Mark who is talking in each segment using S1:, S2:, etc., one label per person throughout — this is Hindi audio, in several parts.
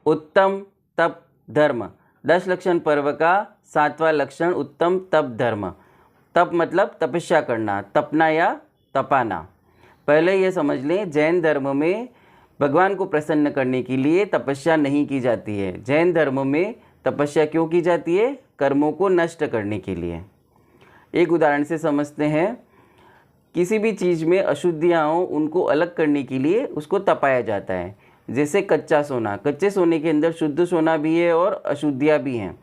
S1: उत्तम तप धर्म। 10 लक्षण पर्व का 7वां लक्षण उत्तम तप धर्म। तप मतलब तपस्या करना, तपना या तपाना। पहले ये समझ लें, जैन धर्म में भगवान को प्रसन्न करने के लिए तपस्या नहीं की जाती है। जैन धर्म में तपस्या क्यों की जाती है? कर्मों को नष्ट करने के लिए। एक उदाहरण से समझते हैं। किसी भी चीज़ में अशुद्धियाँ हों, उनको अलग करने के लिए उसको तपाया जाता है। जैसे कच्चा सोना, कच्चे सोने के अंदर शुद्ध सोना भी है और अशुद्धियाँ भी हैं,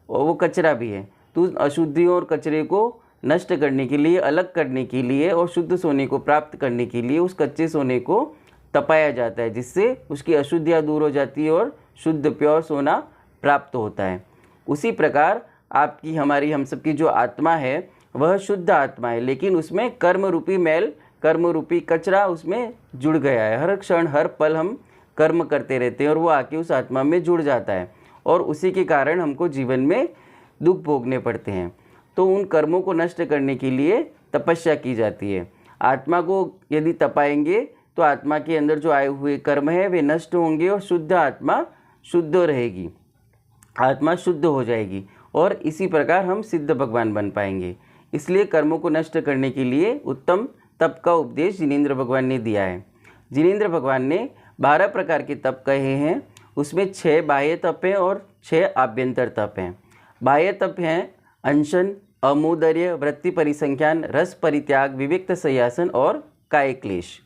S1: और वो कचरा भी है। तो अशुद्धियों और कचरे को नष्ट करने के लिए, अलग करने के लिए और शुद्ध सोने को प्राप्त करने के लिए उस कच्चे सोने को तपाया जाता है, जिससे उसकी अशुद्धियाँ दूर हो जाती है और शुद्ध प्योर सोना प्राप्त होता है। उसी प्रकार आपकी, हमारी, हम सबकी जो आत्मा है वह शुद्ध आत्मा है, लेकिन उसमें कर्म रूपी मैल, कर्म रूपी कचरा उसमें जुड़ गया है। हर क्षण हर पल हम कर्म करते रहते हैं और वो आके उस आत्मा में जुड़ जाता है, और उसी के कारण हमको जीवन में दुख भोगने पड़ते हैं। तो उन कर्मों को नष्ट करने के लिए तपस्या की जाती है। आत्मा को यदि तपाएंगे तो आत्मा के अंदर जो आए हुए कर्म है वे नष्ट होंगे और शुद्ध आत्मा शुद्ध रहेगी, आत्मा शुद्ध हो जाएगी, और इसी प्रकार हम सिद्ध भगवान बन पाएंगे। इसलिए कर्मों को नष्ट करने के लिए उत्तम तप का उपदेश जिनेंद्र भगवान ने दिया है। जिनेंद्र भगवान ने 12 प्रकार के तप कहे हैं। उसमें 6 बाह्य तप हैं और 6 आभ्यंतर तप हैं। बाह्य तप हैं अनशन, अमोदर्य, वृत्ति परिसंख्यान, रस परित्याग, विविक्त संयासन और काय क्लेश।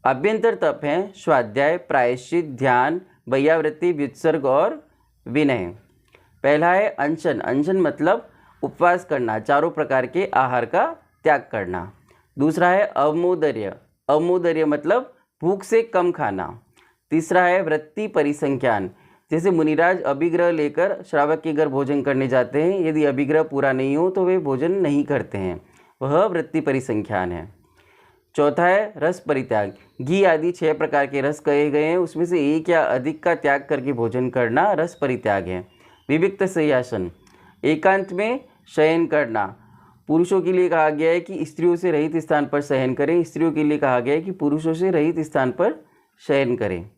S1: आभ्यंतर तप हैं स्वाध्याय, प्रायश्चित, ध्यान, वैयावृत्ति, व्युत्सर्ग और विनय। पहला है अनशन। अनशन मतलब उपवास करना, चारों प्रकार के आहार का त्याग करना। दूसरा है अवमोदर्य। अवमोदर्य मतलब भूख से कम खाना। तीसरा है वृत्ति परिसंख्यान। जैसे मुनिराज अभिग्रह लेकर श्रावक के घर भोजन करने जाते हैं, यदि अभिग्रह पूरा नहीं हो तो वे भोजन नहीं करते हैं, वह वृत्ति परिसंख्यान है। चौथा है रस परित्याग। घी आदि 6 प्रकार के रस कहे गए हैं, उसमें से एक या अधिक का त्याग करके भोजन करना रस परित्याग है। विविक्त संयासन, एकांत में शयन करना। पुरुषों के लिए कहा गया है कि स्त्रियों से रहित स्थान पर शयन करें, स्त्रियों के लिए कहा गया है कि पुरुषों से रहित स्थान पर शयन करें।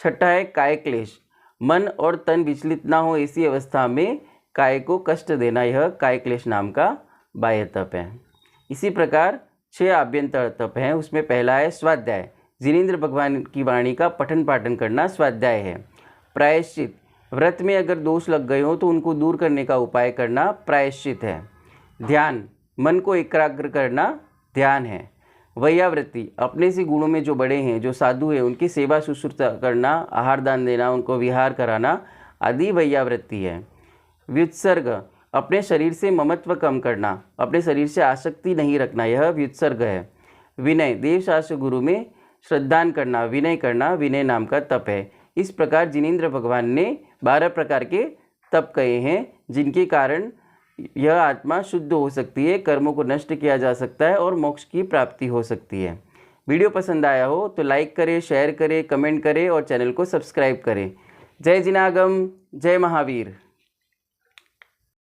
S1: छठा है काय क्लेश। मन और तन विचलित ना हो ऐसी अवस्था में काय को कष्ट देना, यह काय क्लेश नाम का बाह्य तप है। इसी प्रकार 6 आभ्यंतर तप हैं। उसमें पहला है स्वाध्याय। जिनेंद्र भगवान की वाणी का पठन पाठन करना स्वाध्याय है। प्रायश्चित, व्रत में अगर दोष लग गए हो तो उनको दूर करने का उपाय करना प्रायश्चित है। ध्यान, मन को एकाग्र करना ध्यान है। वैयावृत्ति, अपने से गुणों में जो बड़े हैं, जो साधु हैं, उनकी सेवा शुश्रूषा करना, आहार दान देना, उनको विहार कराना आदि वैयावृत्ति है। व्युत्सर्ग, अपने शरीर से ममत्व कम करना, अपने शरीर से आसक्ति नहीं रखना, यह व्युत्सर्ग है। विनय, देवशास्त्र गुरु में श्रद्धान करना, विनय करना विनय नाम का तप है। इस प्रकार जिनेंद्र भगवान ने 12 प्रकार के तप कहे हैं, जिनके कारण यह आत्मा शुद्ध हो सकती है, कर्मों को नष्ट किया जा सकता है और मोक्ष की प्राप्ति हो सकती है। वीडियो पसंद आया हो तो लाइक करें, शेयर करें, कमेंट करें और चैनल को सब्सक्राइब करें। जय जिनागम, जय महावीर।